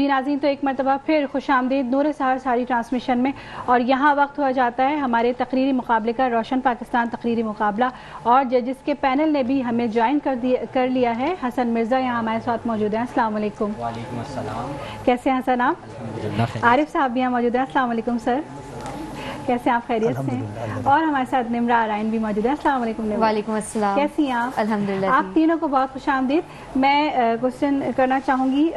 ناظرین، تو ایک مرتبہ پھر خوش آمدید نور سحر ساری ٹرانسمیشن میں، اور یہاں وقت ہوا جاتا ہے ہمارے تقریری مقابلے کا، روشن پاکستان تقریری مقابلہ، اور جس کے پینل نے بھی ہمیں جوائن کر لیا ہے، حسن مرزا یہاں ہمارے ساتھ موجود ہیں۔ السلام علیکم۔ وعلیکم السلام۔ کیسے ہیں حسن آپ؟ عارف صاحب بھی یہاں موجود ہیں۔ السلام علیکم سر، کیسے ہیں آپ؟ خیریت سے ہیں؟ اور ہمارے ساتھ نمرا آرائن بھی موجود ہے۔ السلام علیکم۔ وعلیکم السلام۔ کیسی ہیں آپ؟ الحمدللہ۔ آپ تینوں کو بہت خوش آمدید۔ میں کوشچن کرنا چاہوں گی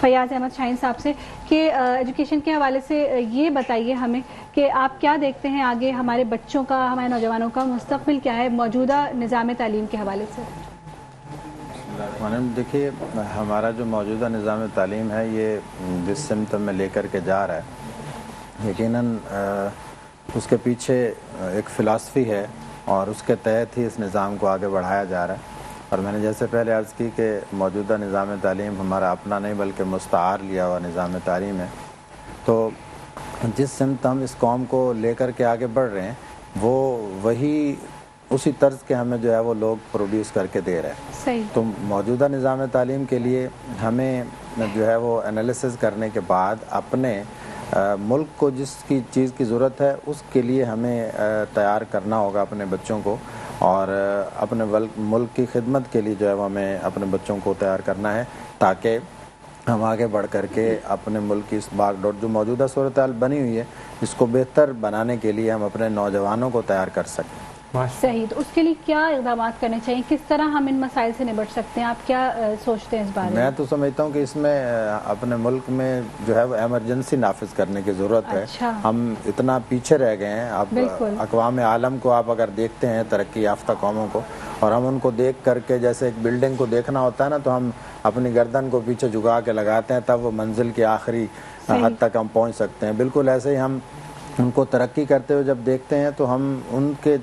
فیاض احمد شاہین صاحب سے کہ ایجوکیشن کے حوالے سے یہ بتائیے ہمیں کہ آپ کیا دیکھتے ہیں آگے ہمارے بچوں کا، ہمارے نوجوانوں کا مستقبل کیا ہے موجودہ نظام تعلیم کے حوالے سے؟ دیکھیے، ہمارا جو موجودہ نظام تعلیم ہے یہ جس سمت میں لے کر کے جا رہا ہے، یقیناً اس کے پیچھے ایک فلسفی ہے اور اس کے تحت ہی اس نظام کو آگے بڑھایا جا رہا ہے۔ اور میں نے جیسے پہلے عرض کی کہ موجودہ نظام تعلیم ہمارا اپنا نہیں بلکہ مستعار لیا ہوا نظام تعلیم ہے، تو جس سمت ہم اس قوم کو لے کر کے آگے بڑھ رہے ہیں وہ وہی اسی طرز کے ہمیں جو ہے وہ لوگ پروڈیوس کر کے دے رہے ہیں۔ صحیح۔ تو موجودہ نظام تعلیم کے لیے ہمیں جو ہے وہ انالیسز کرنے کے بعد اپنے ملک کو جس کی چیز کی ضرورت ہے اس کے لیے ہمیں تیار کرنا ہوگا اپنے بچوں کو، اور اپنے ملک کی خدمت کے لیے جو ہے وہ ہمیں اپنے بچوں کو تیار کرنا ہے، تاکہ ہم آگے بڑھ کر کے اپنے ملک کی اس باغ ڈور جو موجودہ صورتحال بنی ہوئی ہے اس کو بہتر بنانے کے لیے ہم اپنے نوجوانوں کو تیار کر سکیں۔ صحیح۔ تو اس کے لیے کیا اقدامات کرنے چاہیے؟ کس طرح ہم ان مسائل سے نبٹ سکتے ہیں؟ آپ کیا سوچتے ہیں اس بارے میں؟ میں تو سمجھتا ہوں کہ اس میں اپنے ملک میں جو ہے وہ ایمرجنسی نافذ کرنے کی ضرورت ہے۔ اچھا۔ ہم اتنا پیچھے رہ گئے ہیں۔ اب اقوام عالم کو آپ اگر دیکھتے ہیں، ترقی یافتہ قوموں کو، اور ہم ان کو دیکھ کر کے جیسے ایک بلڈنگ کو دیکھنا ہوتا ہے نا، تو ہم اپنی گردن کو پیچھے جھکا کے لگاتے ہیں، تب وہ منزل کی آخری حد تک ہم پہنچ سکتے ہیں۔ بالکل ایسے ہی ہم ان کو ترقی کرتے ہوئے جب دیکھتے ہیں تو ہم ان کے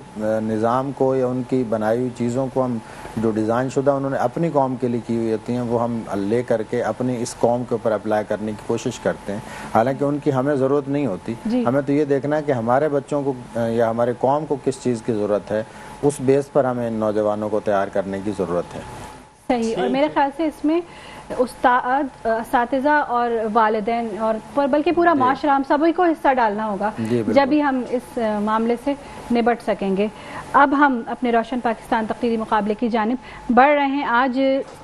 نظام کو یا ان کی بنائی ہوئی چیزوں کو، ہم جو ڈیزائن شدہ انہوں نے اپنی قوم کے لیے کی ہوئی ہوتی ہیں، وہ ہم لے کر کے اپنی اس قوم کے اوپر اپلائی کرنے کی کوشش کرتے ہیں، حالانکہ ان کی ہمیں ضرورت نہیں ہوتی۔ ہمیں تو یہ دیکھنا ہے کہ ہمارے بچوں کو یا ہمارے قوم کو کس چیز کی ضرورت ہے، اس بیس پر ہمیں نوجوانوں کو تیار کرنے کی ضرورت ہے۔ صحیح۔ اور میرے خیال سے اس میں استاد، اساتذہ اور والدین اور بلکہ پورا معاشرہ، ہم سبھی کو حصہ ڈالنا ہوگا، جب ہی ہم اس معاملے سے نبٹ سکیں گے۔ اب ہم اپنے روشن پاکستان تقریری مقابلے کی جانب بڑھ رہے ہیں۔ آج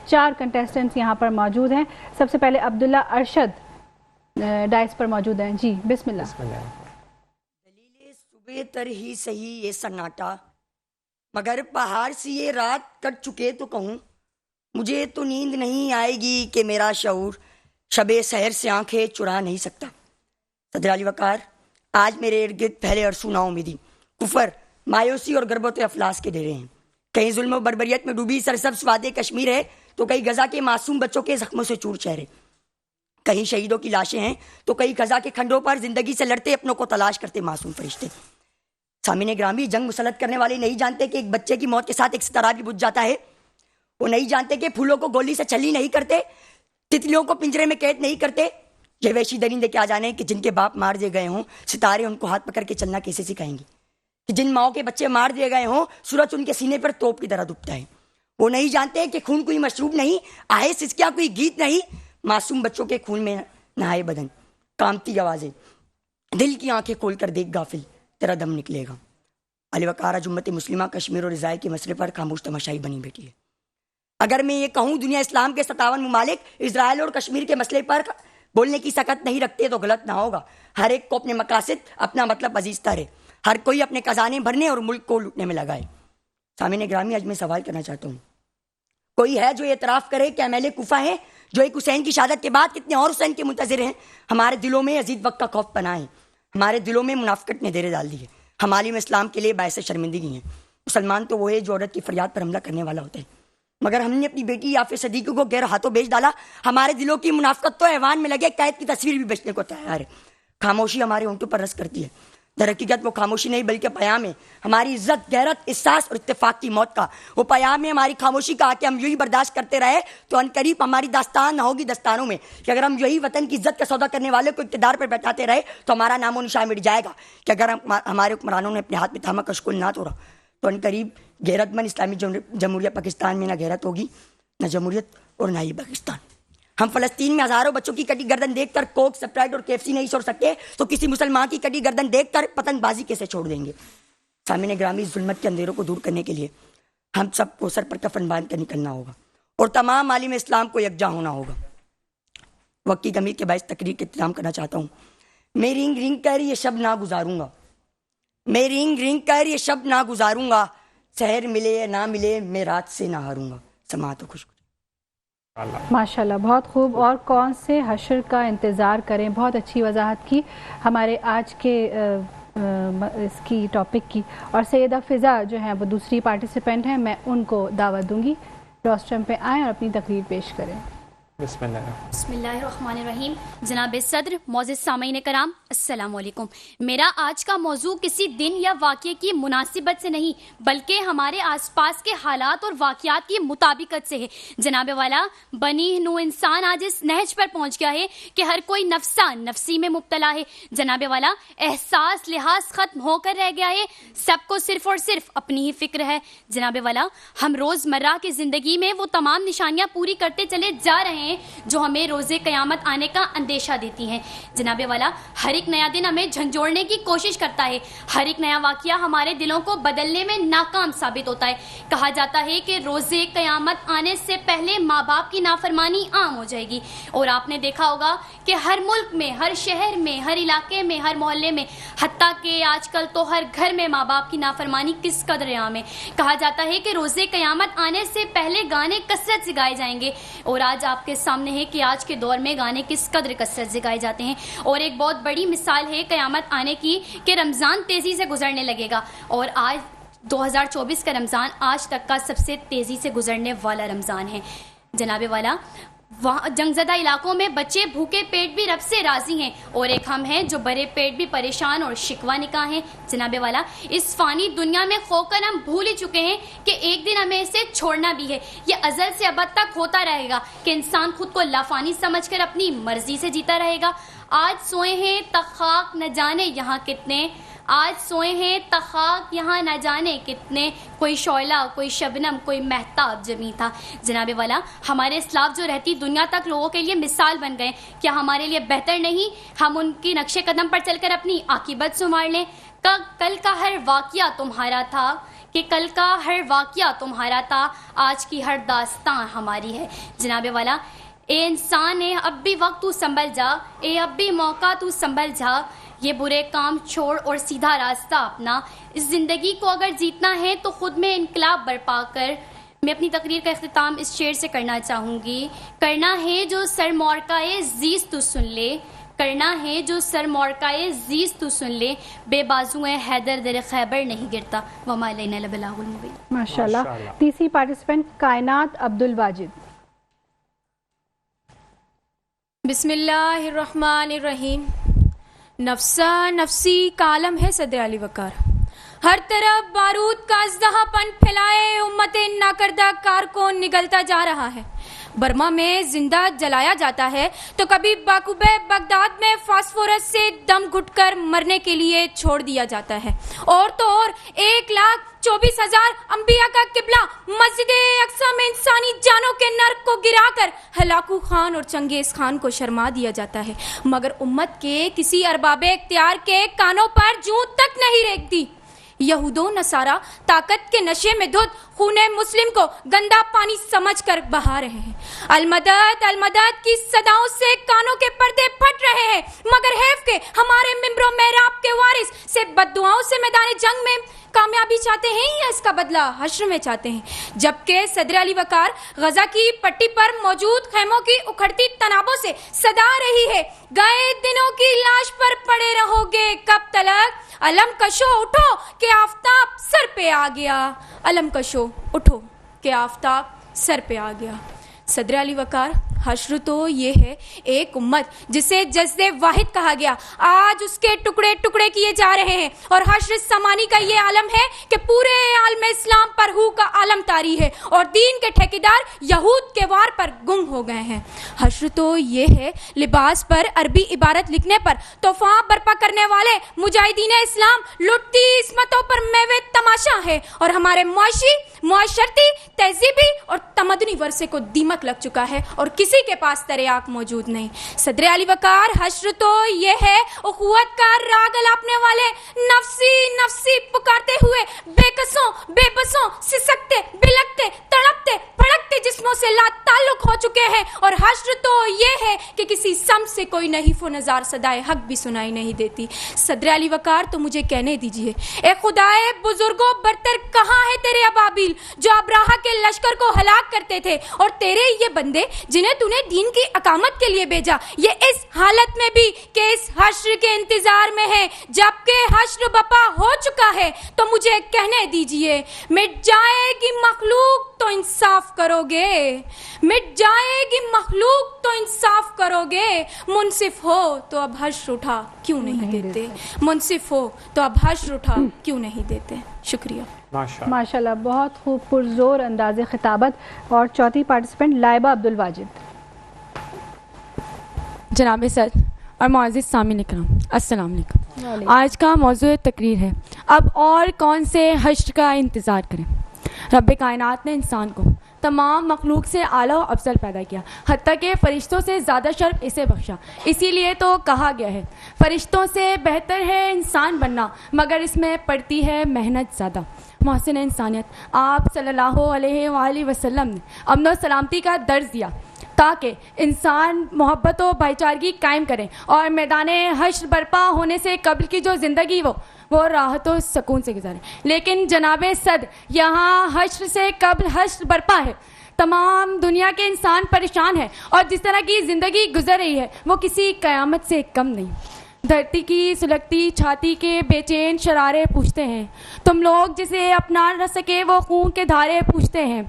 4 کنٹیسٹنٹس یہاں پر موجود ہیں۔ سب سے پہلے عبداللہ ارشد ڈائس پر موجود ہیں۔ جی بسم اللہ۔ دلیل صبح تر ہی سہی یہ سناٹا، مگر پہاڑ سے یہ رات کٹ چکے تو کہوں، مجھے تو نیند نہیں آئے گی کہ میرا شعور شب سحر سے آنکھیں چرا نہیں سکتا۔ صدر علی وقار، آج میرے ارد گرد پھیلے ارسو نا امیدی، کفر، مایوسی اور غربت افلاس کے ڈیرے ہیں۔ کہیں ظلم و بربریت میں ڈوبی سرسبز وادی کشمیر ہے، تو کئی غزہ کے معصوم بچوں کے زخموں سے چور چہرے، کہیں شہیدوں کی لاشیں ہیں تو کئی غزہ کے کھنڈوں پر زندگی سے لڑتے اپنوں کو تلاش کرتے معصوم فرشتے۔ سامعین گرامی، جنگ مسلط کرنے والے نہیں جانتے کہ ایک بچے کی موت کے ساتھ ایک ستارہ بھی بجھ جاتا ہے۔ وہ نہیں جانتے کہ پھولوں کو گولی سے چھلی نہیں کرتے، تتلیوں کو پنجرے میں قید نہیں کرتے۔ یہ وحشی درندے کیا جانے کہ جن کے باپ مار دیے گئے ہوں، ستارے ان کو ہاتھ پکڑ کے چلنا کیسے سکھائیں گے؟ کہ جن ماؤں کے بچے مار دیے گئے ہوں، سورج ان کے سینے پر توپ کی طرح دبتا ہے۔ وہ نہیں جانتے کہ خون کوئی مشروب نہیں، آہے سسکیا کوئی گیت نہیں، معصوم بچوں کے خون میں نہائے بدن، کامتی آوازیں، دل کی آنکھیں کھول کر دیکھ غافل، تیرا دم نکلے گا۔ علی وقار، آج امت مسلمہ کشمیر اور رضائی کے مسئلے پر خاموش تماشائی بنی بیٹھی ہے۔ اگر میں یہ کہوں دنیا اسلام کے 57 ممالک اسرائیل اور کشمیر کے مسئلے پر بولنے کی سکت نہیں رکھتے تو غلط نہ ہوگا۔ ہر ایک کو اپنے مقاصد، اپنا مطلب عزیز تر ہے، ہر کوئی اپنے خزانے بھرنے اور ملک کو لوٹنے میں لگائے۔ سامعین گرامی، آج میں سوال کرنا چاہتا ہوں، کوئی ہے جو اعتراف کرے کہ ہم اہل کوفہ ہیں جو ایک حسین کی شہادت کے بعد کتنے اور حسین کے منتظر ہیں؟ ہمارے دلوں میں یزید وقت کا خوف پناہ ہے، ہمارے دلوں میں منافقت نے ڈیرے ڈال دی ہے، ہم عالم اسلام کے لیے باعث شرمندگی ہیں۔ مسلمان تو وہ ہے جو عورت کی فریاد پر حملہ کرنے والا ہوتا ہے، مگر ہم نے اپنی بیٹی یافع صدیقی کو غیر ہاتھوں بیچ ڈالا۔ ہمارے دلوں کی منافقت تو ایوان میں لگے قید کی تصویر بھی بیچنے کو تیار ہے۔ خاموشی ہمارے ہونٹوں پر رس کرتی ہے، در حقیقت وہ خاموشی نہیں بلکہ پیام ہے، ہماری عزت، غیرت، احساس اور اتفاق کی موت کا۔ وہ پیام ہے ہماری خاموشی کا کہ ہم یہی برداشت کرتے رہے تو عنقریب ہماری داستان نہ ہوگی دستانوں میں، کہ اگر ہم یہی وطن کی عزت کا سودا کرنے والے کو اقتدار پر بیٹھاتے رہے تو ہمارا نام و نشان مٹ جائے گا، کہ اگر ہمارے حکمرانوں نے اپنے ہاتھ میں تھاما کشکول نہ توڑا تو عنقریب غیرت مند اسلامی جمہوریہ پاکستان میں نہ غیرت ہوگی، نہ جمہوریت اور نہ ہی پاکستان۔ ہم فلسطین میں ہزاروں بچوں کی کٹی گردن دیکھ کر کوک سپرائٹ اور KFC نہیں چھوڑ سکتے تو کسی مسلمان کی کٹی گردن دیکھ کر پتنگ بازی کیسے چھوڑ دیں گے؟ سامعین گرامی، ظلمت کے اندھیروں کو دور کرنے کے لیے ہم سب کو سر پر کفن باندھ کر نکلنا ہوگا اور تمام عالم اسلام کو یکجا ہونا ہوگا. وقت کی کمی کے باعث تقریر کا اختتام کرنا چاہتا ہوں. میں رنگ رنگ کر یہ شب نہ گزاروں گا، میں رنگ رنگ کر یہ شب نہ گزاروں گا، سحر ملے یا نہ ملے میں رات سے نہ ہاروں گا. سماعت و خوش. ماشاءاللہ، بہت خوب. اور کون سے حشر کا انتظار کریں، بہت اچھی وضاحت کی ہمارے آج کے اس کی ٹاپک کی. اور سیدہ فضا جو ہیں وہ دوسری پارٹیسپینٹ ہیں، میں ان کو دعوت دوں گی روسٹرم پہ آئیں اور اپنی تقریر پیش کریں. بسم اللہ الرحمن الرحیم. جناب صدر، معزز سامعین کرام، السلام علیکم. میرا آج کا موضوع کسی دن یا واقعے کی مناسبت سے نہیں بلکہ ہمارے آس پاس کے حالات اور واقعات کی مطابقت سے ہے. جناب والا، بنی نو انسان آج اس نہج پر پہنچ گیا ہے کہ ہر کوئی نفسا نفسی میں مبتلا ہے. جناب والا، احساس لحاظ ختم ہو کر رہ گیا ہے، سب کو صرف اور صرف اپنی ہی فکر ہے. جناب والا، ہم روز مرہ کی زندگی میں وہ تمام نشانیاں پوری کرتے چلے جا رہے ہیں جو ہمیں روز قیامت آنے کا اندیشہ دیتی ہیں. جناب والا، ہر ایک نیا دن ہمیں جھنجھوڑنے کی کوشش کرتا ہے، ہر ایک نیا واقعہ ہمارے دلوں کو بدلنے میں ناکام ثابت ہوتا ہے. کہا جاتا ہے کہ روز قیامت آنے سے پہلے ماں باپ کی نافرمانی عام ہو جائے گی. اور آپ نے دیکھا ہوگا کہ ہر ملک میں، ہر شہر میں، ہر علاقے میں، ہر محلے میں، حتیٰ کہ آج کل تو ہر گھر میں ماں باپ کی نافرمانی کس قدر عام ہے. کہا جاتا ہے کہ روز قیامت آنے سے پہلے گانے کثرت سے گائے جائیں گے، اور آج آپ کے سامنے ہے کہ آج کے دور میں گانے کس قدر کثرت سے گائے جاتے ہیں. اور ایک بہت بڑی مثال ہے قیامت آنے کی کہ رمضان تیزی سے گزرنے لگے گا، اور آج 2024 کا رمضان آج تک کا سب سے تیزی سے گزرنے والا رمضان ہے. جناب والا، وہاں جنگ زدہ علاقوں میں بچے بھوکے پیٹ بھی رب سے راضی ہیں، اور ایک ہم ہیں جو بڑے پیٹ بھی پریشان اور شکوہ نکاح ہیں. جناب والا، اس فانی دنیا میں خو کر ہم بھول ہی چکے ہیں کہ ایک دن ہمیں اسے چھوڑنا بھی ہے. یہ ازل سے ابد تک ہوتا رہے گا کہ انسان خود کو لافانی سمجھ کر اپنی مرضی سے جیتا رہے گا. آج سوئے ہیں تخاک نہ جانے یہاں کتنے، آج سوئے ہیں تخاک یہاں نہ جانے کتنے، کوئی شعلہ، کوئی شبنم، کوئی مہتاب جمی تھا. جناب والا، ہمارے اسلاف جو رہتی دنیا تک لوگوں کے لیے مثال بن گئے. کیا ہمارے لیے بہتر نہیں ہم ان کی نقش قدم پر چل کر اپنی عاقبت سنوار لیں؟ کل کا ہر واقعہ تمہارا تھا، کہ کل کا ہر واقعہ تمہارا تھا، آج کی ہر داستان ہماری ہے. جناب والا، اے انسان، اے اب بھی وقت تو سنبھل جا، اے اب بھی موقع تو سنبھل جا، یہ برے کام چھوڑ اور سیدھا راستہ اپنا. اس زندگی کو اگر جیتنا ہے تو خود میں انقلاب برپا کر. میں اپنی تقریر کا اختتام اس شعر سے کرنا چاہوں گی. کرنا ہے جو سر مورکائے زیست تو سن لے، کرنا ہے جو سر مورکائے زیست تو سن لے، بے بازوئے حیدر در خیبر نہیں گرتا، وما علینا الا البلاغ المبین. ماشاءاللہ. تیسری پارٹیسپینٹ کائنات عبد الواجد. بسم اللہ الرحمن الرحیم. نفسا نفسی کا عالم ہے صدر علی وقار، ہر طرف بارود کا ازدہا پن پھیلائے امت ناکردہ کارکن نگلتا جا رہا ہے. برما میں زندہ جلایا جاتا ہے تو کبھی باکوبہ بغداد میں فاسفورس سے دم گھٹ کر مرنے کے لیے چھوڑ دیا جاتا ہے. اور تو اور 1,24,000 انبیاء کا قبلہ مسجد اقصی میں انسانی جانوں کے نرک کو گرا کر ہلاکو خان اور چنگیز خان کو شرما دیا جاتا ہے، مگر امت کے کسی ارباب اختیار کے کانوں پر جوں تک نہیں ریکھتی. یہود و نصارہ طاقت کے نشے میں دھت خون مسلم کو گندا پانی سمجھ کر بہا رہے ہیں. المدد المدد کی صداؤں سے کانوں کے پردے پھٹ رہے ہیں، مگر حیف کے ہمارے ممبر و محراب کے وارث سے بددعاؤں سے میدان جنگ میں کامیابی چاہتے ہیں یا اس کا بدلہ حشر میں چاہتے ہیں. جبکہ صدر علی وقار غزہ کی پٹی پر موجود خیموں کی اکھڑتی تنابوں سے صدا رہی ہے، گئے دنوں کی لاش پر پڑے رہو گے کب تلک، علم کشو اٹھو کہ آفتاب سر پہ آ گیا، علم کشو اٹھو کہ آفتاب سر پہ آ گیا. صدر علی وقار، حشر تو یہ ہے ایک امت جسے جسد واحد کہا گیا، آج اس کے ٹکڑے ٹکڑے کیے جا رہے ہیں. اور حشر سمانی کا یہ عالم ہے کہ پورے عالم اسلام پر ہو کا عالم طاری ہے اور دین کے ٹھیکیدار یہود کے وار پر گم ہو گئے ہیں. حشر تو یہ ہے لباس پر عربی عبارت لکھنے پر طوفان برپا کرنے والے مجاہدین اسلام لٹتی عصمتوں پر میوے تماشا ہے، اور ہمارے معاشی معاشرتی, تہذیبی اور تمدنی ورثے کو دیمک لگ چکا ہے اور کسی کے پاس تریاک موجود نہیں. صدر علی وقار, حشر تو یہ ہے اخوت کا راگ الاپنے والے نفسی نفسی پکارتے ہوئے بے کسوں بے بسوں سسکتے بلکتے تڑپتے پھڑکتے جسموں سے لا تعلق ہو چکے ہیں. اور حشر تو یہ ہے کہ کسی سم سے کوئی نحیف و نزار صدائے حق بھی سنائی نہیں دیتی. صدر علی وقار, تو مجھے کہنے دیجئے, اے خدائے بزرگوں برتر, کہاں ہے تیرے ابابیل جو ابراہا کے لشکر کو ہلاک کرتے تھے, اور تیرے یہ بندے جنہیں تو نے دین کی اقامت کے لیے بھیجا, یہ اس حالت میں بھی کہ اس حشر کے انتظار میں ہے جبکہ حشر بپا ہو چکا ہے. تو مجھے کہنے دیجئے, مٹ جائے گی مخلوق تو انصاف کرو گے, مٹ جائے گی مخلوق تو انصاف کرو گے. منصف ہو تو اب حشر اٹھا کیوں نہیں دیتے, منصف ہو تو اب حشر اٹھا کیوں نہیں دیتے. شکریہ. ماشاءاللہ, بہت خوب پرزور انداز خطابت. اور چوتھی پارٹیسپینٹ لائبہ عبدالواجد. جناب صدر اور معزز سامعین اکرام, السلام علیکم. آج کا موضوع تقریر ہے, اب اور کون سے حشر کا انتظار کریں. رب کائنات نے انسان کو تمام مخلوق سے اعلیٰ و افضل پیدا کیا, حتیٰ کہ فرشتوں سے زیادہ شرف اسے بخشا. اسی لیے تو کہا گیا ہے فرشتوں سے بہتر ہے انسان بننا, مگر اس میں پڑتی ہے محنت زیادہ. محسن انسانیت آپ صلی اللہ علیہ وآلہ وسلم نے امن و سلامتی کا درس دیا تاکہ انسان محبت و بھائی چارگی قائم کریں اور میدان حشر برپا ہونے سے قبل کی جو زندگی وہ راحت و سکون سے گزاریں. لیکن جناب صدر, یہاں حشر سے قبل حشر برپا ہے. تمام دنیا کے انسان پریشان ہیں اور جس طرح کی زندگی گزر رہی ہے وہ کسی قیامت سے کم نہیں. دھرتی کی سلگتی چھاتی کے بے چین شرارے پوچھتے ہیں, تم لوگ جسے اپنا نہ سکے وہ خون کے دھارے پوچھتے ہیں.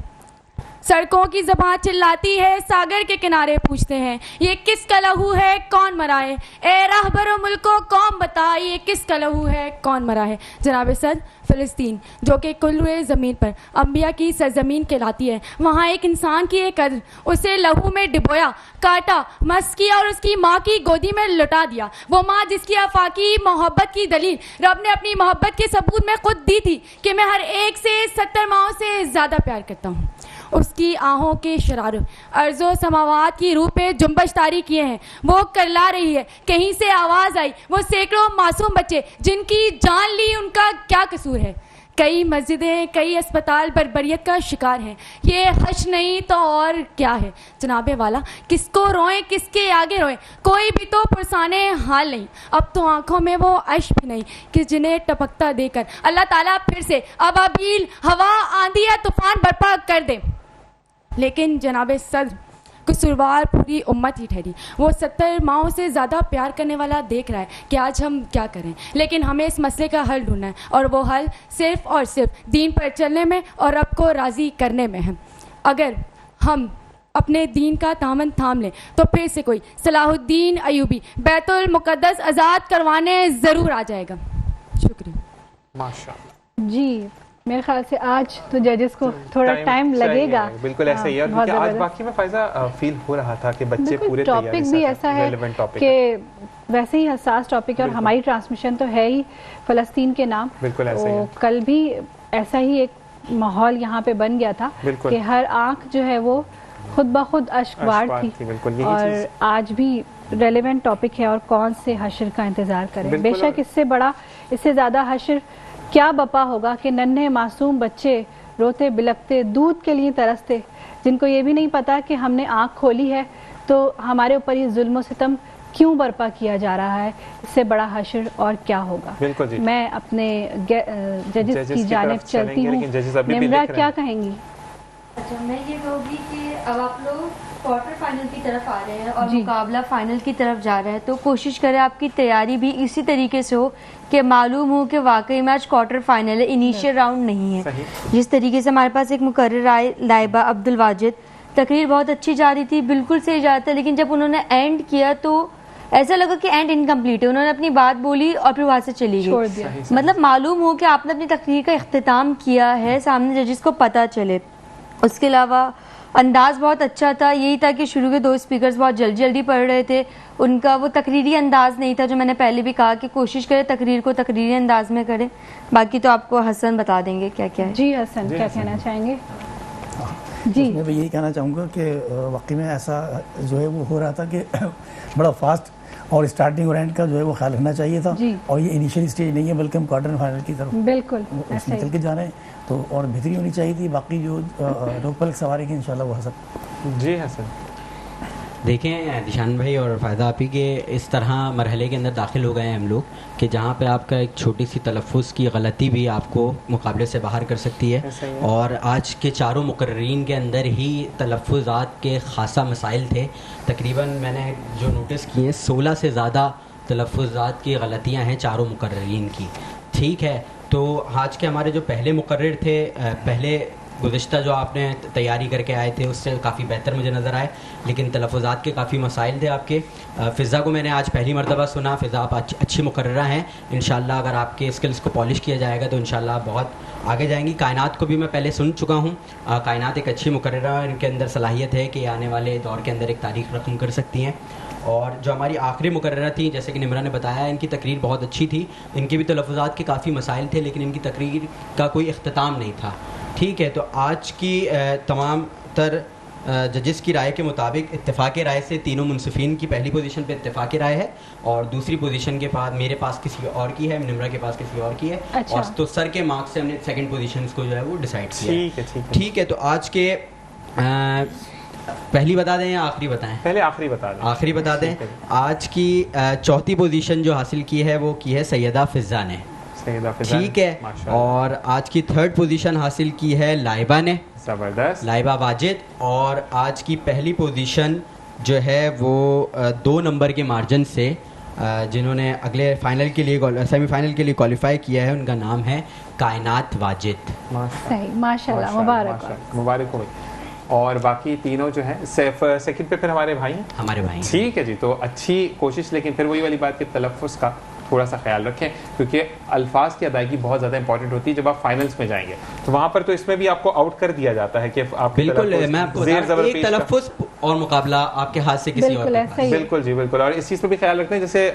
سڑکوں کی زبان چلاتی ہے, ساگر کے کنارے پوچھتے ہیں یہ کس کا لہو ہے کون مرا ہے. اے راہبر و ملک و قوم بتا یہ کس کا لہو ہے کون مرا ہے. جناب صدر, فلسطین جو کہ کلوئے زمین پر انبیاء کی سرزمین کہلاتی ہے, وہاں ایک انسان کی ایک قدر, اسے لہو میں ڈبویا, کاٹا, مس کیا اور اس کی ماں کی گودی میں لٹا دیا. وہ ماں جس کی آفاقی محبت کی دلیل رب نے اپنی محبت کے ثبوت میں خود دی تھی کہ میں ہر ایک سے 70 ماہوں سے زیادہ پیار کرتا ہوں. اس کی آہوں کے شرارے ارض و سماوات کی روح پہ جنبش طاری کیے ہیں. وہ کرلا رہی ہے, کہیں سے آواز آئی, وہ سینکڑوں معصوم بچے جن کی جان لی, ان کا کیا قصور ہے. کئی مسجدیں, کئی اسپتال بربریت کا شکار ہیں. یہ حشر نہیں تو اور کیا ہے. جناب والا, کس کو روئیں کس کے آگے روئیں, کوئی بھی تو پرسانے حال نہیں. اب تو آنکھوں میں وہ اشک بھی نہیں کہ جنہیں ٹپکتا دے کر اللہ تعالیٰ پھر سے ابابیل, ہوا, آندھی یا طوفان برپا کر دے. لیکن جناب صدر, قصوروار پوری امت ہی ٹھہری. وہ 70 ماہوں سے زیادہ پیار کرنے والا دیکھ رہا ہے کہ آج ہم کیا کریں. لیکن ہمیں اس مسئلے کا حل ڈھونڈنا ہے, اور وہ حل صرف اور صرف دین پر چلنے میں اور رب کو راضی کرنے میں ہے. اگر ہم اپنے دین کا دامن تھام لیں تو پھر سے کوئی صلاح الدین ایوبی بیت المقدس آزاد کروانے ضرور آ جائے گا. شکریہ. ماشاءاللہ. جی, میرے خیال سے آج تو ججز کو تھوڑا ٹائم لگے گا. بالکل ایسا ہی ہے, کیونکہ آج باقی میں فائزہ فیل ہو رہا تھا کہ بچے پورے ٹاپک بھی ایسا ہے کہ ویسے ہی حساس ٹاپک ہے, اور ہماری ٹرانسمیشن تو ہے ہی فلسطین کے نام. بالکل ایسا ہی. کل بھی ایسا ہی ایک ماحول یہاں پہ بن گیا تھا کہ ہر آنکھ جو ہے وہ خود بخود اشکبار تھی. اور آج بھی ریلیونٹ ٹاپک ہے, اور کون سے حشر کا انتظار کریں. بے شک اس سے بڑا, اس سے زیادہ حشر کیا بپا ہوگا کہ ننھے معصوم بچے روتے بلکتے دودھ کے لیے ترستے, جن کو یہ بھی نہیں پتا کہ ہم نے آنکھ کھولی ہے تو ہمارے اوپر یہ ظلم و ستم کیوں برپا کیا جا رہا ہے. اس سے بڑا حشر اور کیا ہوگا. میں اپنے ججز کی جانب چلتی ہوں. نمرا کیا کہیں گی؟ اچھا, میں یہ کہوں گی کہ اب آپ لوگ کوارٹر فائنل کی طرف آ رہے ہیں اور مقابلہ فائنل کی طرف جا رہا ہے, تو کوشش کریں آپ کی تیاری بھی اسی طریقے سے ہو کہ معلوم ہو کہ واقعی میچ کوارٹر فائنل ہے, انیشیل راؤنڈ نہیں ہے. جس طریقے سے ہمارے پاس ایک مقرر آئے لائبہ عبدالواجد, تقریر بہت اچھی جا رہی تھی, بالکل صحیح جا رہا تھا, لیکن جب انہوں نے اینڈ کیا تو ایسا لگا کہ اینڈ انکمپلیٹ ہے. انہوں نے اپنی بات بولی اور پھر وہاں سے چلی گئی. مطلب معلوم ہو کہ آپ نے اپنی تقریر کا اختتام کیا ہے, سامنے ججز کو پتہ چلے. اس کے علاوہ انداز بہت اچھا تھا. یہی تھا کہ شروع کے 2 اسپیکرز بہت جلدی جلدی پڑھ رہے تھے, ان کا وہ تقریری انداز نہیں تھا, جو میں نے پہلے بھی کہا کہ کوشش کرے تقریر کو تقریری انداز میں کرے. باقی تو آپ کو حسن بتا دیں گے کیا کیا ہے. جی حسن کیا کہنا چاہیں گے؟ جی میں بھی یہی کہنا چاہوں گا کہ واقعی میں ایسا جو ہے وہ ہو رہا تھا کہ بڑا فاسٹ اور اسٹارٹنگ اور اینڈ کا جو ہے وہ خیال رکھنا چاہیے تھا, اور یہ انیشیل اسٹیج نہیں ہے بلکہ ہم کوارٹر فائنل کی طرف بالکل نکل کے جا رہے ہیں, تو اور بہتری ہونی چاہیے تھی. باقی جو روک پلک سواری کی انشاءاللہ وہ حسن. جی حسن دیکھیں دیشان بھائی اور فائدہ آپ ہی کے اس طرح مرحلے کے اندر داخل ہو گئے ہیں ہم لوگ کہ جہاں پہ آپ کا ایک چھوٹی سی تلفظ کی غلطی بھی آپ کو مقابلے سے باہر کر سکتی ہے, اور آج کے چاروں مقررین کے اندر ہی تلفظات کے خاصا مسائل تھے. تقریباً میں نے جو نوٹس کیے 16 سے زیادہ تلفظات کی غلطیاں ہیں چاروں مقررین کی. ٹھیک ہے, تو آج کے ہمارے جو پہلے مقرر تھے, پہلے گزشتہ جو آپ نے تیاری کر کے آئے تھے اس سے کافی بہتر مجھے نظر آئے, لیکن تلفظات کے کافی مسائل تھے آپ کے. فضا کو میں نے آج پہلی مرتبہ سنا, فضا آپ اچھی مقررہ ہیں, انشاءاللہ اگر آپ کے اسکلس کو پالش کیا جائے گا تو انشاءاللہ آپ بہت آگے جائیں گی. کائنات کو بھی میں پہلے سن چکا ہوں, کائنات ایک اچھی مقررہ, ان کے اندر صلاحیت ہے کہ آنے والے دور کے اندر ایک تاریخ رقم کر سکتی ہیں. اور جو ہماری آخری مقررہ تھیں, جیسے کہ نمرہ نے بتایا, ان کی تقریر بہت اچھی تھی, ان کے بھی تلفظات کے کافی مسائل تھے, لیکن ان کی تقریر کا کوئی اختتام نہیں تھا. ٹھیک ہے, تو آج کی تمام تر ججز کی رائے کے مطابق اتفاق رائے سے تینوں منصفین کی پہلی پوزیشن پہ اتفاق رائے ہے, اور دوسری پوزیشن کے بعد میرے پاس کسی اور کی ہے, نمرہ کے پاس کسی اور کی ہے. اور تو سر کے مارکس سے ہم نے سیکنڈ پوزیشن کو جو ہے وہ ڈیسائیڈ کیا. ٹھیک ہے, تو آج کے پہلی بتا دیں یا آخری بتائیں؟ پہلے آخری بتا دیں. آخری بتا دیں. آج کی چوتھی پوزیشن جو حاصل کی ہے وہ کی ہے سیدہ فضا نے. ٹھیک ہے, اور آج کی تھرڈ پوزیشن حاصل کی ہے لائبہ نے, زبردست, لائبہ واجد. اور آج کی پہلی پوزیشن جو ہے وہ 2 نمبر کے مارجن سے جنہوں نے اگلے فائنل کے لیے سیمی فائنل کے لیے کوالیفائی کیا ہے, ان کا نام ہے کائنات واجد. ماشاءاللہ, مبارک ہو. اور باقی تینوں جو ہیں سیکنڈ پہ پھر ہمارے بھائی ہیں. ہمارے بھائی. ٹھیک ہے جی, تو اچھی کوشش, لیکن پھر وہی والی بات کہ تلفظ کا تھوڑا سا خیال رکھیں, کیونکہ الفاظ کی ادائیگی بہت زیادہ امپورٹنٹ ہوتی ہے. جب آپ فائنلز میں جائیں گے تو وہاں پر تو اس میں بھی آپ کو آؤٹ کر دیا جاتا ہے کہ آپ بالکل, میں آپ کو ایک تلفظ اور مقابلہ آپ کے ہاتھ سے کسی اور. بالکل جی بالکل, اور اس چیز پہ بھی خیال رکھنا ہے, جیسے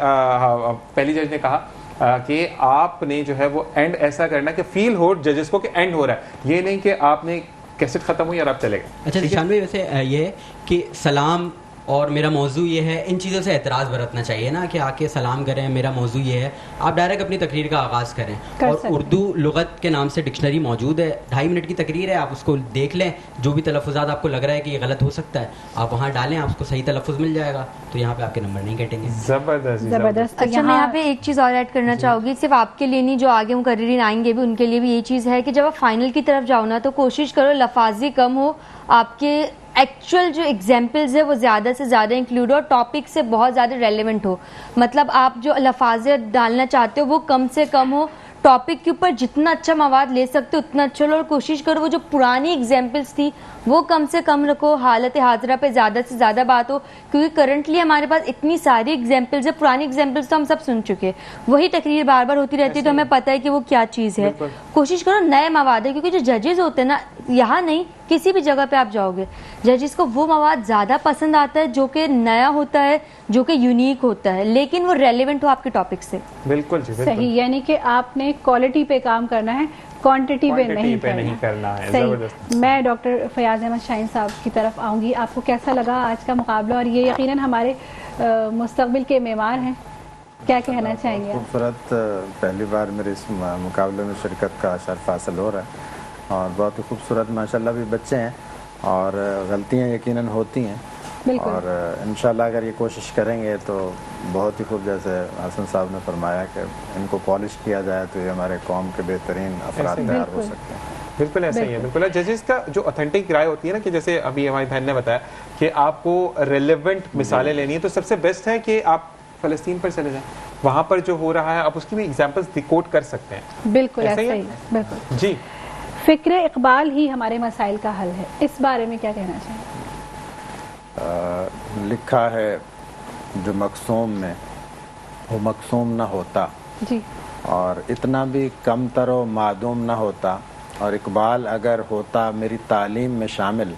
پہلی جج نے کہا کہ آپ نے جو ہے وہ اینڈ ایسا کرنا کہ فیل ہو ججز کو کہ اینڈ ہو رہا ہے, یہ نہیں کہ آپ نے کیسٹ ختم ہوئی اور آپ چلے گئے. اچھا دیشان بھائی, ویسے یہ ہے کہ سلام اور میرا موضوع یہ ہے, ان چیزوں سے اعتراض برتنا چاہیے نا کہ آ کے سلام کریں, میرا موضوع یہ ہے. آپ ڈائریکٹ اپنی تقریر کا آغاز کریں, اور اردو لغت کے نام سے ڈکشنری موجود ہے, 2.5 منٹ کی تقریر ہے, آپ اس کو دیکھ لیں, جو بھی تلفظات آپ کو لگ رہا ہے کہ یہ غلط ہو سکتا ہے آپ وہاں ڈالیں, آپ کو صحیح تلفظ مل جائے گا, تو یہاں پہ آپ کے نمبر نہیں کٹیں گے. زبردست. اچھا, میں یہاں پہ ایک چیز اور ایڈ کرنا چاہوں گی, صرف آپ کے لیے نہیں, جو آگے مقررین آئیں گے بھی ان کے لیے بھی یہ چیز ہے کہ جب آپ فائنل کی طرف جاؤ نا تو کوشش کرو لفاظی کم ہو, آپ کے ایکچوئل جو ایگزامپلز ہے وہ زیادہ سے زیادہ انکلوڈ ہو, اور ٹاپک سے بہت زیادہ ریلیونٹ ہو. مطلب آپ جو الفاظ ڈالنا چاہتے ہو وہ کم سے کم ہو, ٹاپک کے اوپر جتنا اچھا مواد لے سکتے ہو اتنا اچھا لو, اور کوشش کرو وہ جو پرانی ایگزامپلس تھی وہ کم سے کم رکھو, حالت حاضرہ پہ زیادہ سے زیادہ بات ہو, کیونکہ کرنٹلی ہمارے پاس اتنی ساری ایگزامپلز ہے, پرانی ایگزامپلس تو ہم سب سن چکے, وہی تقریر بار بار ہوتی رہتی ہے تو ہمیں پتہ ہے کہ وہ کیا چیز ہے. کوشش کرو نئے مواد ہے, کیونکہ جو ججز ہوتے ہیں نا, یہاں نہیں کسی بھی جگہ پہ آپ جاؤ گے, ججز کو وہ مواد زیادہ پسند آتا ہے جو کہ نیا ہوتا ہے, جو کہ یونیک ہوتا ہے, لیکن وہ ریلیونٹ ہو آپ کے ٹاپک سے. بالکل جی, صحیح, یعنی کہ آپ نے کوالٹی پہ کام کرنا ہے, کوانٹٹی پہ نہیں کرنا ہے. صحیح. میں ڈاکٹر فیاض احمد شاہین صاحب کی طرف آؤں گی. آپ کو کیسا لگا آج کا مقابلہ, اور یہ یقیناً ہمارے مستقبل کے معمار ہیں, کیا کہنا چاہیں گے؟ خوبصورت, پہلی بار میرے اس مقابلے میں شرکت کا شرف حاصل ہو رہا ہے, اور بہت ہی خوبصورت ماشاءاللہ بھی بچے ہیں, اور غلطیاں یقیناً ہوتی ہیں, اور انشاءاللہ اگر یہ کوشش کریں گے تو بہت ہی خوب, جیسے حسن صاحب نے فرمایا کہ ان کو پالش کیا جائے تو یہ ہمارے قوم کے بہترین افراد تیار ہو سکتے ہیں. بالکل ایسا ہی ہے. بالکل ججز کا جو اوتھینٹک رائے ہوتی ہے نا, کہ جیسے ابھی ہماری بہن نے بتایا کہ آپ کو ریلیونٹ مثالیں لینی ہے, تو سب سے بیسٹ ہے کہ آپ فلسطین پر چلے جائیں, وہاں پر جو ہو رہا ہے آپ اس کی بھی ایگزامپلس کوٹ کر سکتے ہیں. بالکل ایسا ہی ہے. بالکل جی. فکر اقبال ہی ہمارے مسائل کا حل ہے, اس بارے میں کیا کہنا چاہیں؟ لکھا ہے جو مقصوم میں وہ مقصوم نہ ہوتا, جی, اور اتنا بھی کم تر و معدوم نہ ہوتا, اور اقبال اگر ہوتا میری تعلیم میں شامل,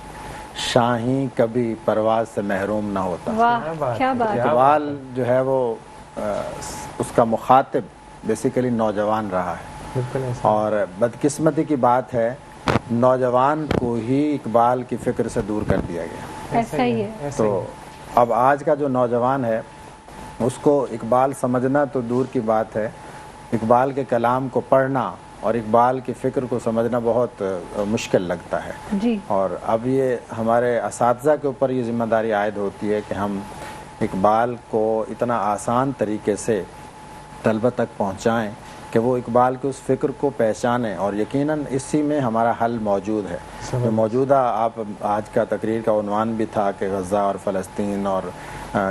شاہی کبھی پرواز سے محروم نہ ہوتا. واہ کیا بات. اقبال جو ہے وہ اس کا مخاطب بیسیکلی نوجوان رہا ہے, اور بدقسمتی کی بات ہے نوجوان کو ہی اقبال کی فکر سے دور کر دیا گیا. ایسا ہی ہے. تو اب آج کا جو نوجوان ہے اس کو اقبال سمجھنا تو دور کی بات ہے, اقبال کے کلام کو پڑھنا اور اقبال کی فکر کو سمجھنا بہت مشکل لگتا ہے. جی. اور اب یہ ہمارے اساتذہ کے اوپر یہ ذمہ داری عائد ہوتی ہے کہ ہم اقبال کو اتنا آسان طریقے سے طلبہ تک پہنچائیں کہ وہ اقبال کی اس فکر کو پہچانیں, اور یقیناً اسی میں ہمارا حل موجود ہے. جو موجودہ آپ آج کا تقریر کا عنوان بھی تھا کہ غزہ اور فلسطین اور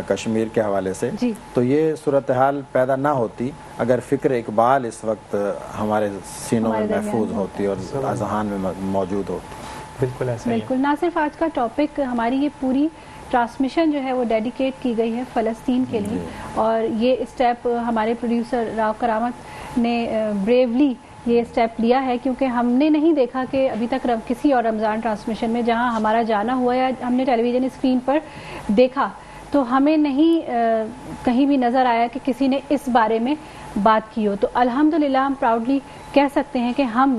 کشمیر کے حوالے سے, تو یہ صورتحال پیدا نہ ہوتی اگر فکر اقبال اس وقت ہمارے سینوں میں محفوظ ہوتی اور اذہان میں موجود ہوتی. بالکل ایسا ہی ہے. بالکل. نہ صرف آج کا ٹاپک, ہماری یہ پوری ٹرانسمیشن جو ہے وہ ڈیڈیکیٹ کی گئی ہے فلسطین کے لیے, اور یہ اسٹیپ ہمارے پروڈیوسر راؤ کرامت نے بریولی یہ اسٹیپ لیا ہے, کیونکہ ہم نے نہیں دیکھا کہ ابھی تک کسی اور رمضان ٹرانسمیشن میں جہاں ہمارا جانا ہوا یا ہم نے ٹیلی ویژن اسکرین پر دیکھا تو ہمیں نہیں کہیں بھی نظر آیا کہ کسی نے اس بارے میں بات کی ہو. تو الحمدللہ ہم پراؤڈلی کہہ سکتے ہیں کہ ہم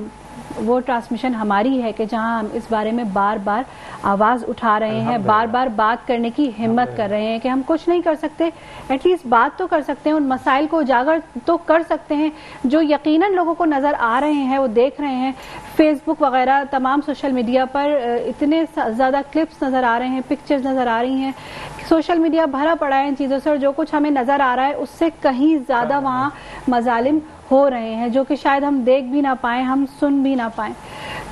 وہ ٹرانسمیشن ہماری ہے کہ جہاں ہم اس بارے میں بار بار آواز اٹھا رہے ہیں, بار بار بات کرنے کی ہمت کر رہے ہیں کہ ہم کچھ نہیں کر سکتے, ایٹ لیسٹ بات تو کر سکتے ہیں, ان مسائل کو اجاگر تو کر سکتے ہیں جو یقیناً لوگوں کو نظر آ رہے ہیں, وہ دیکھ رہے ہیں. فیس بک وغیرہ تمام سوشل میڈیا پر اتنے زیادہ کلپس نظر آ رہے ہیں, پکچرز نظر آ رہی ہیں, سوشل میڈیا بھرا پڑا ہے ان چیزوں سے, اور جو کچھ ہمیں نظر آ رہا ہے اس سے کہیں زیادہ وہاں مظالم ہو رہے ہیں جو کہ شاید ہم دیکھ بھی نہ پائیں, ہم سن بھی نہ پائیں.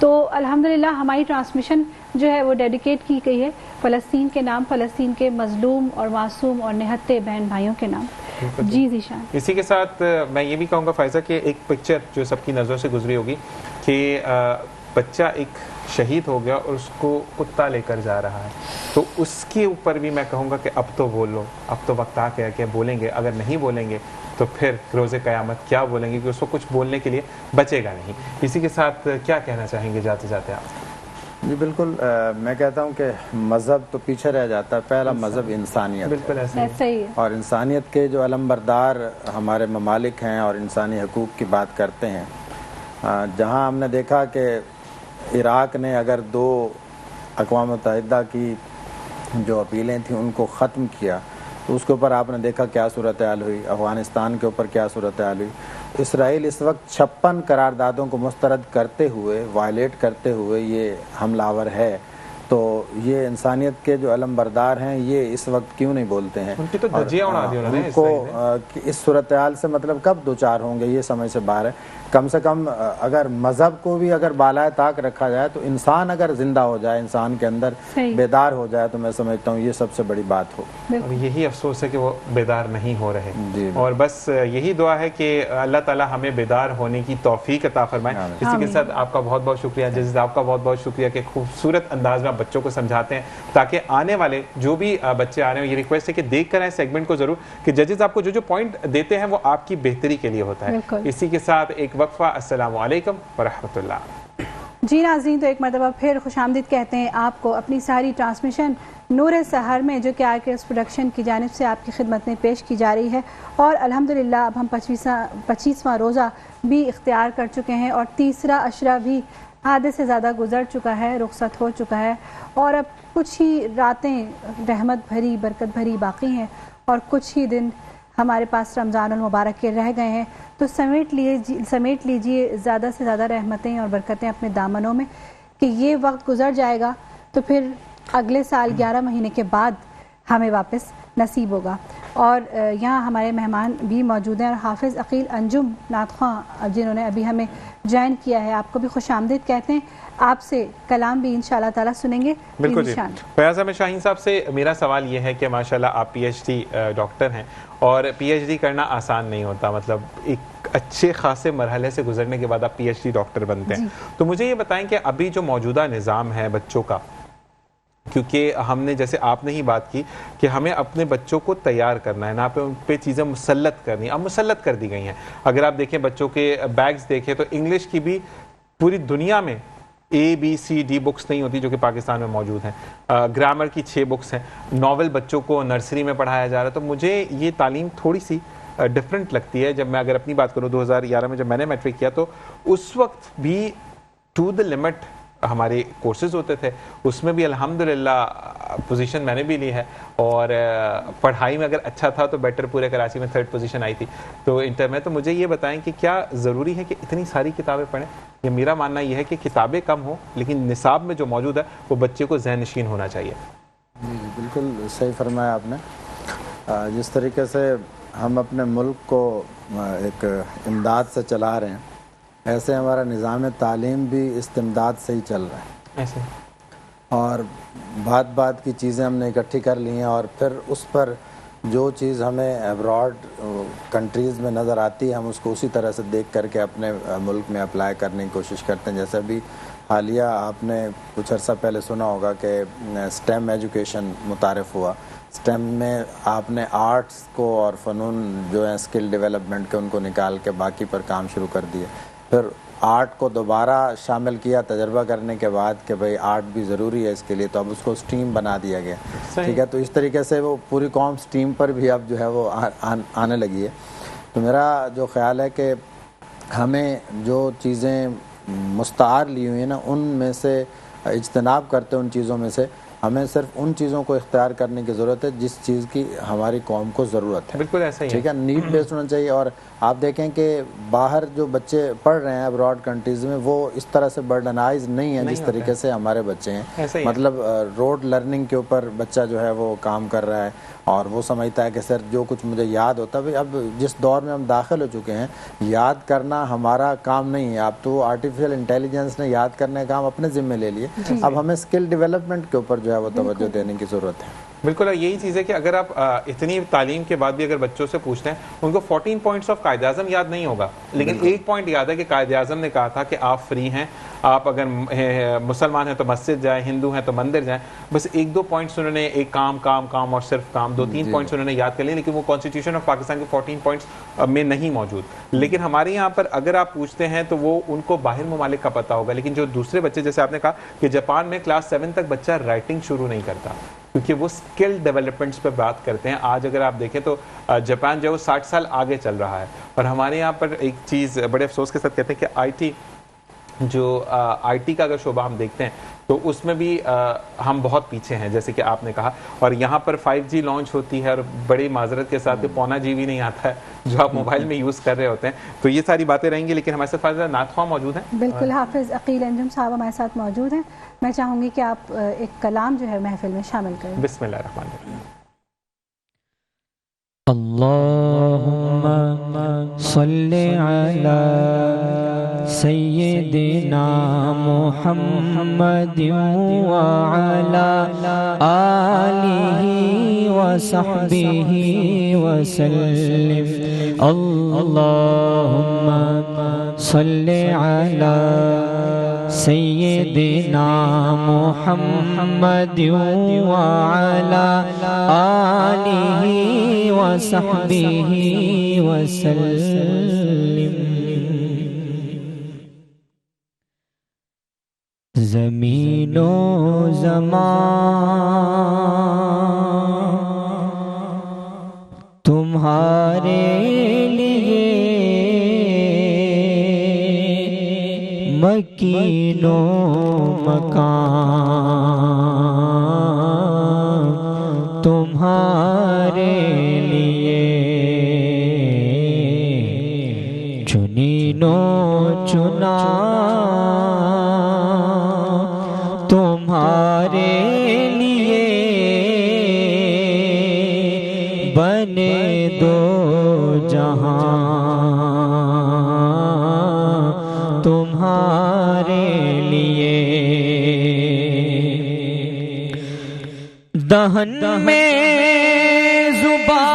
تو الحمدللہ ہماری ٹرانسمیشن جو ہے وہ ڈیڈیکیٹ کی گئی ہے فلسطین کے نام, فلسطین کے مظلوم اور معصوم اور نہتے بہن بھائیوں کے نام. جی ذیشان. اسی کے ساتھ میں یہ بھی کہوں گا فائزہ کہ ایک پکچر جو سب کی نظروں سے گزری ہوگی کہ بچہ ایک شہید ہو گیا اور اس کو کتا لے کر جا رہا ہے, تو اس کے اوپر بھی میں کہوں گا کہ اب تو بولو, اب تو وقت آ گیا کہ بولیں گے. اگر نہیں بولیں گے تو پھر روز قیامت کیا بولیں گے, کہ اس کو کچھ بولنے کے لیے بچے گا نہیں. اسی کے ساتھ کیا کہنا چاہیں گے جاتے جاتے آپ؟ جی بالکل, میں کہتا ہوں کہ مذہب تو پیچھے رہ جاتا ہے, پہلا مذہب انسانیت. بالکل ایسا ہی ہے. اور انسانیت کے جو علمبردار ہمارے ممالک ہیں اور انسانی حقوق کی بات کرتے ہیں, جہاں ہم نے دیکھا کہ عراق نے اگر 2 اقوام متحدہ کی جو اپیلیں تھیں ان کو ختم کیا تو اس کے اوپر آپ نے دیکھا کیا صورتحال ہوئی. افغانستان کے اوپر کیا صورتحال ہوئی. اسرائیل اس وقت 56 قراردادوں کو مسترد کرتے ہوئے, وائلیٹ کرتے ہوئے یہ حملہ آور ہے. تو یہ انسانیت کے جو علمبردار ہیں یہ اس وقت کیوں نہیں بولتے ہیں؟ ان کی تو دھجیاں اڑا دی انہوں نے. ان کو اس صورتحال سے مطلب کب دوچار ہوں گے یہ سمجھ سے باہر ہے. کم سے کم اگر مذہب کو بھی اگر بالائے طاق رکھا جائے تو انسان اگر زندہ ہو جائے, انسان کے اندر بیدار ہو جائے, تو میں سمجھتا ہوں یہ سب سے بڑی بات ہو. اور یہی افسوس ہے کہ وہ بیدار نہیں ہو رہے. اور بس یہی دعا ہے کہ اللہ تعالی ہمیں بیدار ہونے کی توفیق عطا فرمائے. اسی کے ساتھ آپ کا بہت بہت شکریہ جزیز, آپ کا بہت بہت شکریہ کہ خوبصورت انداز میں بچوں کو سمجھاتے ہیں, تاکہ آنے والے جو بھی بچے آ رہے ہیں, یہ ریکویسٹ ہے کہ دیکھ کر آئیں سیگمنٹ کو ضرور, کہ ججز آپ کو جو پوائنٹ دیتے ہیں وہ آپ کی بہتری کے لیے ہوتا ہے. اسی کے ساتھ ایک وقفہ. السلام علیکم ورحمۃ اللہ. جی ناظرین, تو ایک مرتبہ پھر خوش آمدید کہتے ہیں آپ کو اپنی ساری ٹرانسمیشن نور سحر میں, جو کہ RKS پروڈکشن کی جانب سے آپ کی خدمت میں پیش کی جا رہی ہے. اور الحمدللہ اب ہم 25واں روزہ بھی اختیار کر چکے ہیں, اور تیسرا عشرہ بھی آدھے سے زیادہ گزر چکا ہے, رخصت ہو چکا ہے, اور اب کچھ ہی راتیں رحمت بھری برکت بھری باقی ہیں, اور کچھ ہی دن ہمارے پاس رمضان المبارک کے رہ گئے ہیں. تو سمیٹ لیجئے زیادہ سے زیادہ رحمتیں اور برکتیں اپنے دامنوں میں, کہ یہ وقت گزر جائے گا تو پھر اگلے سال 11 مہینے کے بعد ہمیں واپس نصیب ہوگا. اور یہاں ہمارے مہمان بھی موجود ہیں, اور حافظ عقیل انجم نعت خواں جنہوں نے ابھی ہمیں جوائن کیا ہے, آپ کو بھی خوش آمدید کہتے ہیں. آپ سے کلام بھی انشاءاللہ تعالیٰ سنیں گے. بالکل جی. فیاض احمد شاہین صاحب سے میرا سوال یہ ہے کہ ماشاءاللہ آپ PhD ڈاکٹر ہیں, اور PhD کرنا آسان نہیں ہوتا, مطلب ایک اچھے خاصے مرحلے سے گزرنے کے بعد آپ PhD ڈاکٹر بنتے ہیں. تو مجھے یہ بتائیں کہ ابھی جو موجودہ نظام ہے بچوں کا, کیونکہ ہم نے جیسے آپ نے ہی بات کی کہ ہمیں اپنے بچوں کو تیار کرنا ہے نا, ان پہ چیزیں مسلط کرنی, اب مسلط کر دی گئی ہیں. اگر آپ دیکھیں بچوں کے بیگز دیکھیں تو انگلش کی بھی پوری دنیا میں ABCD بکس نہیں ہوتی جو کہ پاکستان میں موجود ہیں. گرامر کی 6 بکس ہیں. ناول بچوں کو نرسری میں پڑھایا جا رہا ہے. تو مجھے یہ تعلیم تھوڑی سی ڈفرینٹ لگتی ہے. جب میں اگر اپنی بات کروں 2011 میں جب میں نے میٹرک کیا تو اس وقت بھی ٹو دا لمٹ ہمارے کورسز ہوتے تھے. اس میں بھی الحمدللہ پوزیشن میں نے بھی لی ہے, اور پڑھائی میں اگر اچھا تھا تو بیٹر پورے کراچی میں 3rd پوزیشن آئی تھی. تو انٹر میں تو مجھے یہ بتائیں کہ کیا ضروری ہے کہ اتنی ساری کتابیں پڑھیں؟ یہ میرا ماننا یہ ہے کہ کتابیں کم ہوں لیکن نصاب میں جو موجود ہے وہ بچے کو ذہن نشین ہونا چاہیے. جی بالکل صحیح فرمایا آپ نے. جس طریقے سے ہم اپنے ملک کو ایک امداد سے چلا رہے ہیں, ایسے ہمارا نظام تعلیم بھی استمداد سے ہی چل رہا ہے. ایسے اور بات کی چیزیں ہم نے اکٹھی کر لی ہیں, اور پھر اس پر جو چیز ہمیں ایبراڈ کنٹریز میں نظر آتی ہے ہم اس کو اسی طرح سے دیکھ کر کے اپنے ملک میں اپلائی کرنے کی کوشش کرتے ہیں. جیسے ابھی حالیہ آپ نے کچھ عرصہ پہلے سنا ہوگا کہ STEM ایجوکیشن متعارف ہوا. STEM میں آپ نے آرٹس کو اور فنون جو ہیں اسکل ڈیولپمنٹ کے ان کو نکال کے باقی پر کام شروع کر دیے. پھر آرٹ کو دوبارہ شامل کیا تجربہ کرنے کے بعد کہ بھئی آرٹ بھی ضروری ہے اس کے لیے, تو اب اس کو اسٹریم بنا دیا گیا. ٹھیک ہے, تو اس طریقے سے وہ پوری قوم اسٹریم پر بھی اب جو ہے وہ آنے لگی ہے. تو میرا جو خیال ہے کہ ہمیں جو چیزیں مستعار لی ہوئی ہیں نا ان میں سے اجتناب کرتے ان چیزوں میں سے ہمیں صرف ان چیزوں کو اختیار کرنے کی ضرورت ہے جس چیز کی ہماری قوم کو ضرورت ہے. بالکل ایسا ہی ٹھیک ہے, نیڈ بیسڈ ہونا چاہیے. اور آپ دیکھیں کہ باہر جو بچے پڑھ رہے ہیں ابراڈ کنٹریز میں وہ اس طرح سے برڈنائز نہیں ہیں جس طریقے سے ہمارے بچے ہیں. مطلب روڈ لرننگ کے اوپر بچہ جو ہے وہ کام کر رہا ہے اور وہ سمجھتا ہے کہ سر جو کچھ مجھے یاد ہوتا ہے. اب جس دور میں ہم داخل ہو چکے ہیں یاد کرنا ہمارا کام نہیں ہے. اب تو آرٹیفیشل انٹیلیجنس نے یاد کرنے کا کام اپنے ذمے لے لیے. اب ہمیں اسکل ڈیولپمنٹ کے اوپر جو ہے وہ توجہ دینے کی ضرورت ہے. بالکل یہی چیز ہے کہ اگر آپ اتنی تعلیم کے بعد بھی اگر بچوں سے پوچھتے ہیں ان کو 14 پوائنٹس آف قائد اعظم یاد نہیں ہوگا, لیکن ایک پوائنٹ یاد ہے کہ قائد اعظم نے کہا تھا کہ آپ فری ہیں, آپ اگر مسلمان ہیں تو مسجد جائیں, ہندو ہیں تو مندر جائیں. بس 1-2 پوائنٹس انہوں نے ایک کام اور صرف کام 2-3 پوائنٹس انہوں نے یاد کر لیے, لیکن وہ کانسٹیٹیوشن آف پاکستان کے 14 پوائنٹس میں نہیں موجود. لیکن ہمارے یہاں پر اگر آپ پوچھتے ہیں تو وہ ان کو باہر ممالک کا پتہ ہوگا, لیکن جو دوسرے بچے جیسے آپ نے کہا کہ جاپان میں کلاس 7 تک بچہ رائٹنگ شروع نہیں کرتا کیونکہ وہ اسکل ڈیولپمنٹس پہ بات کرتے ہیں. آج اگر آپ دیکھیں تو جاپان جو ہے وہ 60 سال آگے چل رہا ہے, اور ہمارے یہاں پر ایک چیز بڑے افسوس کے ساتھ کہتے ہیں کہ آئی ٹی کا اگر شعبہ ہم دیکھتے ہیں تو اس میں بھی ہم بہت پیچھے ہیں جیسے کہ آپ نے کہا. اور یہاں پر 5G لانچ ہوتی ہے اور بڑی معذرت کے ساتھ پونا جی بھی نہیں آتا ہے جو آپ موبائل میں یوز کر رہے ہوتے ہیں. تو یہ ساری باتیں رہیں گی, لیکن ہمارے ساتھ فاضلہ نعت خواہ موجود ہیں. بالکل, حافظ عقیل انجم صاحب ہمارے ساتھ موجود ہیں. میں چاہوں گی کہ آپ ایک کلام جو ہے محفل میں شامل کریں. بسم اللہ الرحمن الرحیم. اللہم صلی علی سیدنا محمد وعلی آلہ وصحبہ وسلم. اللہم صلی علی سیدنا محمد وعلی آلہ وصحبہ وسلم. زمین و زمان تمہارے لیے مکین و مکان تمہارے لیے چنین و چنا تمہارے لیے بنے دو جہاں تمہارے لیے. دہن میں زبان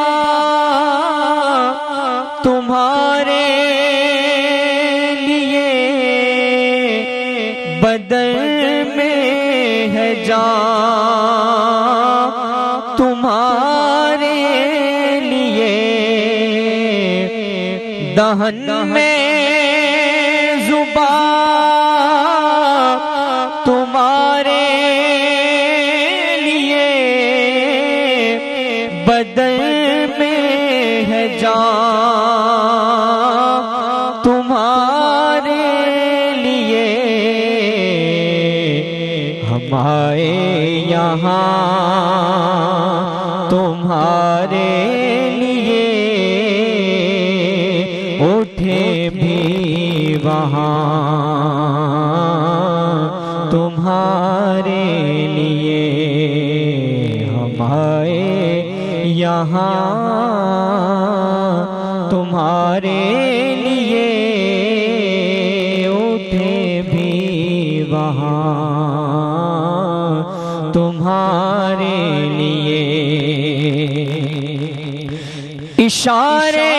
تمہارے لیے بدن میں ہے جان تمہارے لیے. دہن میں زبان جان تمہارے لیے ہم آئے یہاں تمہارے لیے اٹھے بھی وہاں تمہارے لیے ہم آئے یہاں تمہارے لیے اٹھے بھی وہاں تمہارے لیے اشارے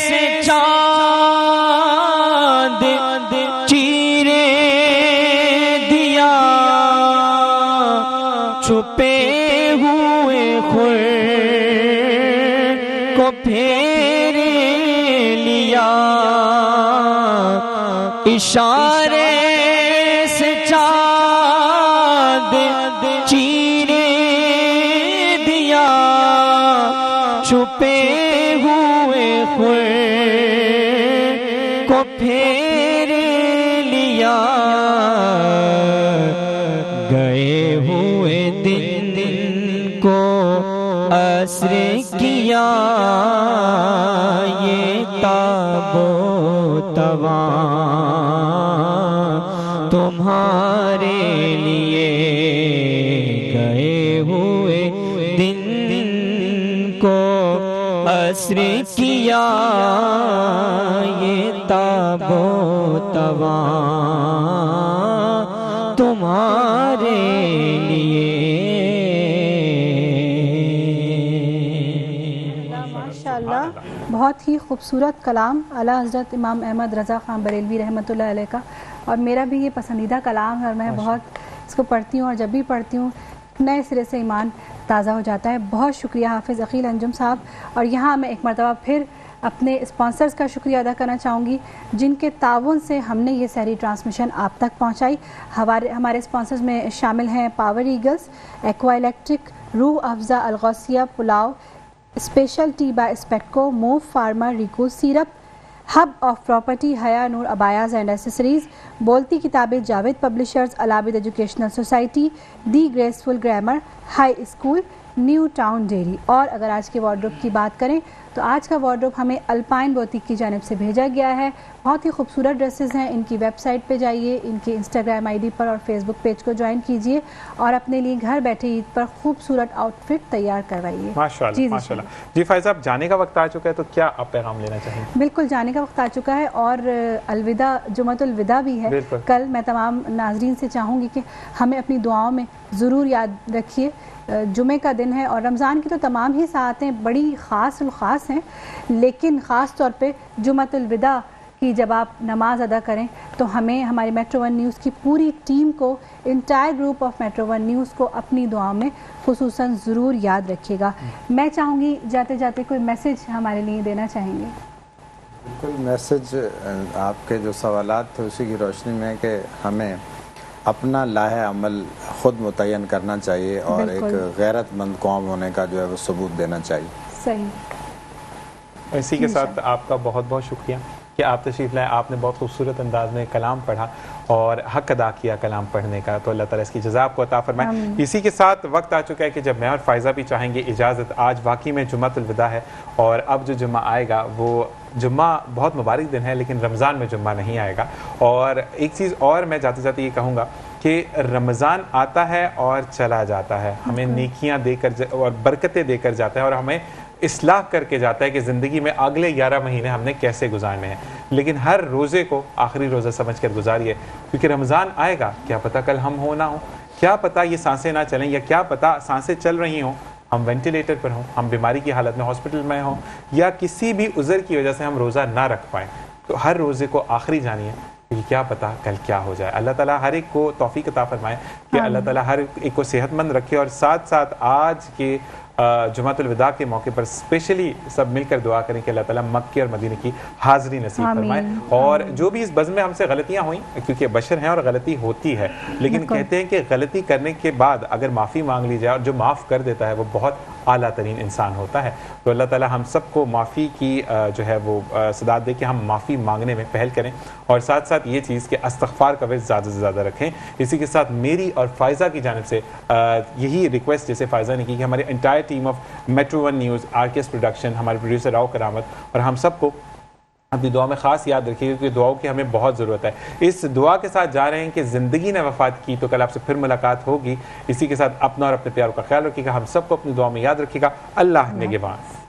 سے چاند چیرے دیا چھپے ہوئے خور کو پھیر لیا اشارے سے چاند چیرے دیا چھپے ہوئے خور کو پھیر لیا گئے ہوئے دن کو عصر کیا یہ تاب و تواں تمہارے لیے گئے ہوئے دن کو عصر کیا یہ تاب و تواں تمہارے لیے ماشاءاللہ بہت ہی خوبصورت کلام اعلیٰ حضرت امام احمد رضا خان بریلوی رحمۃ اللہ علیہ کا، اور میرا بھی یہ پسندیدہ کلام ہے اور میں بہت اس کو پڑھتی ہوں اور جب بھی پڑھتی ہوں نئے سرے سے ایمان تازہ ہو جاتا ہے. بہت شکریہ حافظ عقیل انجم صاحب. اور یہاں میں ایک مرتبہ پھر اپنے اسپانسرز کا شکریہ ادا کرنا چاہوں گی جن کے تعاون سے ہم نے یہ سحری ٹرانسمیشن آپ تک پہنچائی. ہمارے اسپانسرز میں شامل ہیں power eagles, aqua electric, Rooh Afza الغوثیہ پلاؤ، اسپیشل ٹی بائی اسپیکٹکو، موو فارما ریکو syrup, hub of property, Haya Noor abayas and accessories, بولتی کتابیں جاوید پبلشرز، العابد educational society, the graceful grammar high school, new town dairy. اور اگر آج کے وارڈروب کی بات کریں تو آج کا وارڈروب ہمیں الپائن بوتیک کی جانب سے بھیجا گیا ہے. بہت ہی خوبصورت ڈریسز ہیں. ان کی ویب سائٹ پہ جائیے، ان کے انسٹاگرام آئی ڈی پر اور فیس بک پیج کو جوائن کیجیے اور اپنے لیے گھر بیٹھے عید پر خوبصورت آؤٹ فٹ تیار کروائیے. ماشاءاللہ ماشاءاللہ. جی فائزہ صاحب، جانے کا وقت آ چکا ہے تو کیا آپ پیغام لینا چاہیں گے؟ بالکل جانے کا وقت آ چکا ہے اور الوداع جمعۃ الوداع بھی ہے کل. میں تمام ناظرین سے چاہوں گی کہ ہمیں اپنی دعاؤں میں ضرور یاد رکھیے. جمعہ کا دن ہے اور رمضان کی تو تمام ہی ساعتیں بڑی خاص الخاص ہیں، لیکن خاص طور پہ جمعۃ الوداع کی جب آپ نماز ادا کریں تو ہمیں ہماری میٹرو ون نیوز کی پوری ٹیم کو، entire group of metro one news کو اپنی دعاؤں میں خصوصاً ضرور یاد رکھیے گا. میں چاہوں گی جاتے جاتے کوئی میسج ہمارے لیے دینا چاہیں گے؟ بالکل، میسج آپ کے جو سوالات تھے اسی کی روشنی میں کہ ہمیں اپنا لاہ عمل خود متعین کرنا چاہیے اور ایک غیرت مند قوم ہونے کا جو ہے وہ ثبوت دینا چاہیے. صحیح. اسی کے ساتھ آپ کا بہت بہت شکریہ کہ آپ تشریف لائے. آپ نے بہت خوبصورت انداز میں کلام پڑھا اور حق ادا کیا کلام پڑھنے کا، تو اللہ تعالیٰ اس کی جزا آپ کو عطا فرمائے. اسی کے ساتھ وقت آ چکا ہے کہ جب میں اور فائزہ بھی چاہیں گے اجازت. آج واقعی میں جمعۃ الوداع ہے اور اب جو جمعہ آئے گا وہ جمعہ بہت مبارک دن ہے، لیکن رمضان میں جمعہ نہیں آئے گا. اور ایک چیز اور میں جاتے جاتے یہ کہوں گا کہ رمضان آتا ہے اور چلا جاتا ہے، ہمیں نیکیاں دے کر اور برکتیں دے کر جاتا ہے اور ہمیں اصلاح کر کے جاتا ہے کہ زندگی میں اگلے 11 مہینے ہم نے کیسے گزارنے ہیں. لیکن ہر روزے کو آخری روزہ سمجھ کر گزاریے، کیونکہ رمضان آئے گا، کیا پتہ کل ہم ہو نہ ہو، کیا پتہ یہ سانسیں نہ چلیں، یا کیا پتہ سانسیں چل رہی ہوں، ہم وینٹیلیٹر پر ہوں، ہم بیماری کی حالت میں ہاسپٹل میں ہوں، یا کسی بھی عذر کی وجہ سے ہم روزہ نہ رکھ پائیں. تو ہر روزے کو آخری جانیے، کیونکہ کیا پتہ کل کیا ہو جائے. اللہ تعالیٰ ہر ایک کو توفیق عطا فرمائے کہ اللہ تعالیٰ ہر ایک کو صحت مند رکھے، اور ساتھ ساتھ آج کے جمعۃ الوداع کے موقع پر اسپیشلی سب مل کر دعا کریں کہ اللہ تعالیٰ مکے اور مدینے کی حاضری نصیب فرمائے. اور جو بھی اس بزم میں ہم سے غلطیاں ہوئیں, کیونکہ بشر ہیں اور غلطی ہوتی ہے, لیکن کہتے ہیں کہ غلطی کرنے کے بعد اگر معافی مانگ لی جائے اور جو معاف کر دیتا ہے وہ بہت اعلیٰ ترین انسان ہوتا ہے. تو اللہ تعالیٰ ہم سب کو معافی کی جو ہے وہ سداد دے کہ ہم معافی مانگنے میں پہل کریں, اور ساتھ ساتھ یہ چیز کہ استغفار کا وقت زیادہ سے زیادہ رکھیں. اسی کے ساتھ میری اور فائزہ کی جانب سے یہی ریکویسٹ جیسے فائزہ نے کی کہ ہمارے entire team of metro one news, RKS production, ہمارے پروڈیوسر راؤ کرامت اور ہم سب کو اپنی دعا میں خاص یاد رکھیے گا, کیونکہ دعاؤں کی ہمیں بہت ضرورت ہے. اس دعا کے ساتھ جا رہے ہیں کہ زندگی نے وفات کی تو کل آپ سے پھر ملاقات ہوگی. اسی کے ساتھ اپنا اور اپنے پیاروں کا خیال رکھیے گا, ہم سب کو اپنی دعا میں یاد رکھیے گا. اللہ نگہبان.